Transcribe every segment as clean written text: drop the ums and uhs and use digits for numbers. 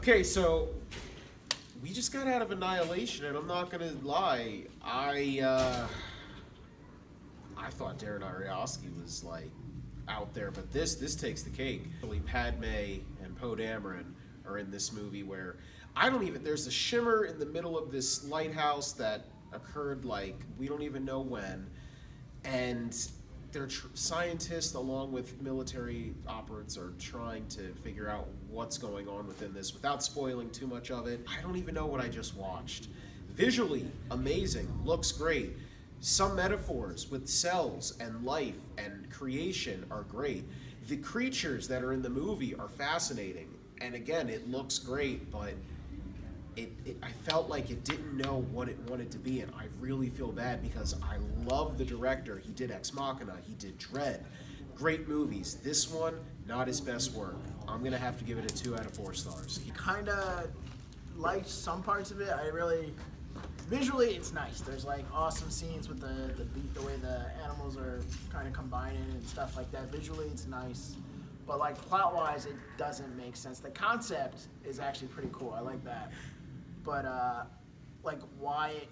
Okay, so we just got out of Annihilation, and I'm not gonna lie, I thought Darren Aronofsky was like out there, but this takes the cake. Padme and Poe Dameron are in this movie where there's a shimmer in the middle of this lighthouse that occurred like we don't even know when, and they're scientists along with military operatives are trying to figure out what's going on within this without spoiling too much of it. I don't even know what I just watched. Visually amazing, looks great. Some metaphors with cells and life and creation are great. The creatures that are in the movie are fascinating. And again, it looks great, but I felt like it didn't know what it wanted to be, and I really feel bad because I love the director. He did Ex Machina, he did Dread. Great movies. This one, not his best work. I'm gonna have to give it a 2 out of 4 stars. Kinda liked some parts of it. Visually it's nice. There's like awesome scenes with the way the animals are kind of combining and stuff like that. Visually it's nice. But like plot-wise, it doesn't make sense. The concept is actually pretty cool. I like that. But like why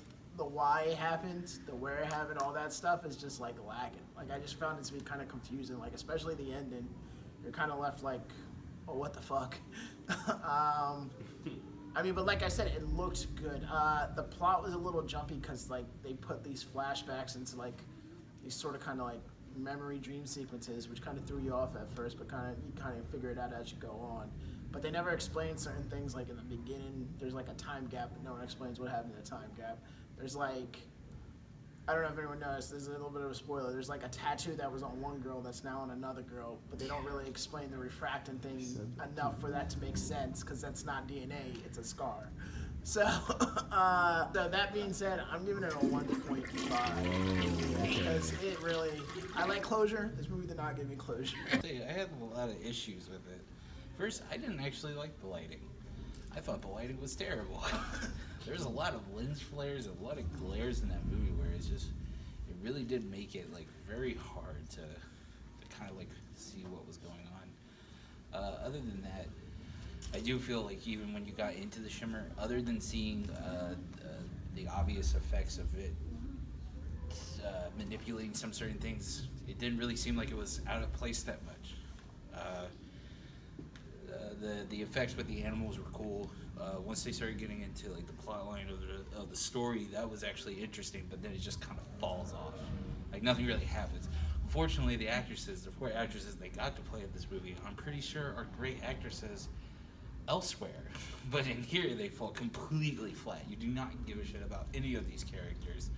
it happened, the where it happened, all that stuff is just like lacking. Like I just found it to be kind of confusing. Like especially the ending, you're kind of left like, oh, what the fuck. I mean, but like I said, it looked good. The plot was a little jumpy because like they put these flashbacks into like these sort of kind of like memory dream sequences, which kind of threw you off at first, but you kind of figure it out as you go on. But they never explain certain things. Like in the beginning, there's like a time gap, but no one explains what happened in the time gap. There's like, I don't know if anyone knows, there's a little bit of a spoiler. There's like a tattoo that was on one girl that's now on another girl, but they don't really explain the refracting thing enough for that to make sense, because that's not DNA, it's a scar. So, so that being said, I'm giving it a 1.5. Because it really, I like closure. This movie did not give me closure. I had a lot of issues with it. First, I didn't actually like the lighting. I thought the lighting was terrible. There's a lot of lens flares, a lot of glares in that movie where it's just, it really did make it like very hard to kind of like see what was going on. Other than that, I do feel like even when you got into the shimmer, other than seeing the obvious effects of it manipulating some certain things, it didn't really seem like it was out of place that much. The effects with the animals were cool. Once they started getting into like the plot line of the story, that was actually interesting, but then it just kind of falls off. Like nothing really happens. Fortunately, the 4 actresses they got to play in this movie, I'm pretty sure are great actresses elsewhere. But in here, they fall completely flat. You do not give a shit about any of these characters,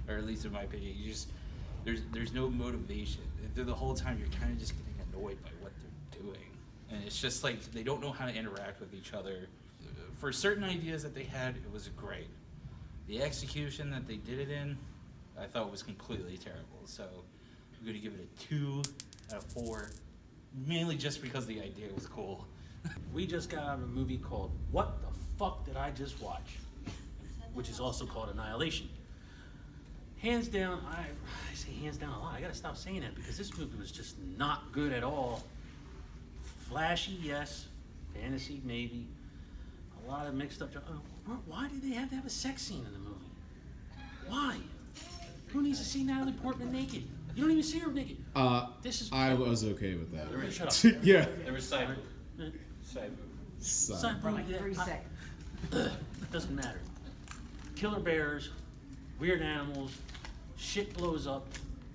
or at least in my opinion. You just, there's no motivation. Through the whole time, you're kind of just getting annoyed by what they're doing. And it's just like, they don't know how to interact with each other. For certain ideas that they had, it was great. The execution that they did it in, I thought was completely terrible. So I'm going to give it a 2 out of 4, mainly just because the idea was cool. We just got out of a movie called What the Fuck Did I Just Watch? Which is also called Annihilation. Hands down, I say hands down a lot. I gotta stop saying that because this movie was just not good at all. Flashy, yes. Fantasy, maybe. A lot of mixed up. Why do they have to have a sex scene in the movie? Why? Who needs to see Natalie Portman naked? You don't even see her naked. I was okay with that. Shut up. Yeah. There was side For like 3 seconds. Doesn't matter. Killer bears, weird animals, shit blows up.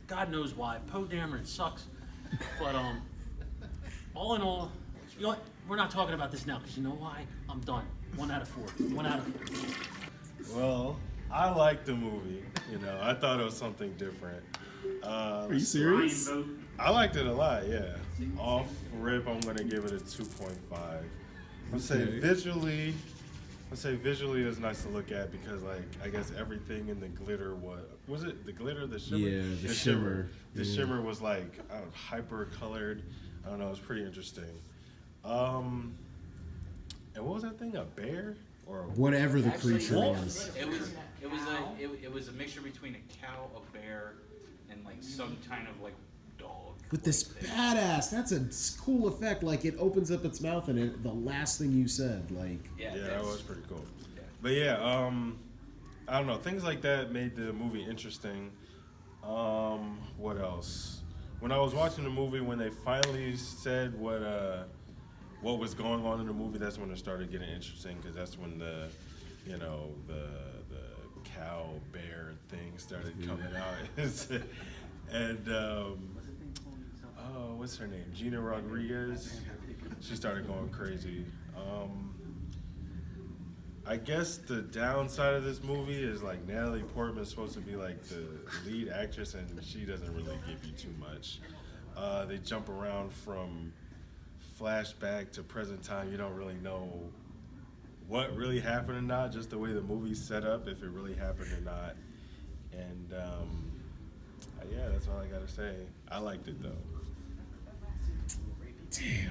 God knows why. Poe Dameron sucks. But all in all, you know what? We're not talking about this now because you know why? I'm done. 1 out of 4. 1 out of 4. Well, I liked the movie. You know, I thought it was something different. Are you serious? I liked it a lot, yeah. Off rip, I'm gonna give it a 2.5. I'd say visually it's nice to look at because like I guess everything in the glitter was it the glitter, the shimmer? Yeah, the shimmer. The shimmer was like hyper colored. I don't know, it was pretty interesting. And what was that thing? A bear or whatever the Actually, creature wolf. was. It was a mixture between a cow, a bear, and like some kind of like dog. With this badass, that's a cool effect. Like it opens up its mouth and the last thing you said, like Yeah, that was pretty cool. But yeah, I don't know. Things like that made the movie interesting. What else? When I was watching the movie, when they finally said what was going on in the movie, that's when it started getting interesting because that's when the cow bear thing started coming out. And what's her name? Gina Rodriguez. She started going crazy. I guess the downside of this movie is like Natalie Portman's supposed to be like the lead actress, and she doesn't really give you too much. They jump around from flashback to present time. You don't really know what really happened or not, just the way the movie's set up, if it really happened or not. And yeah, that's all I gotta say. I liked it though. damn.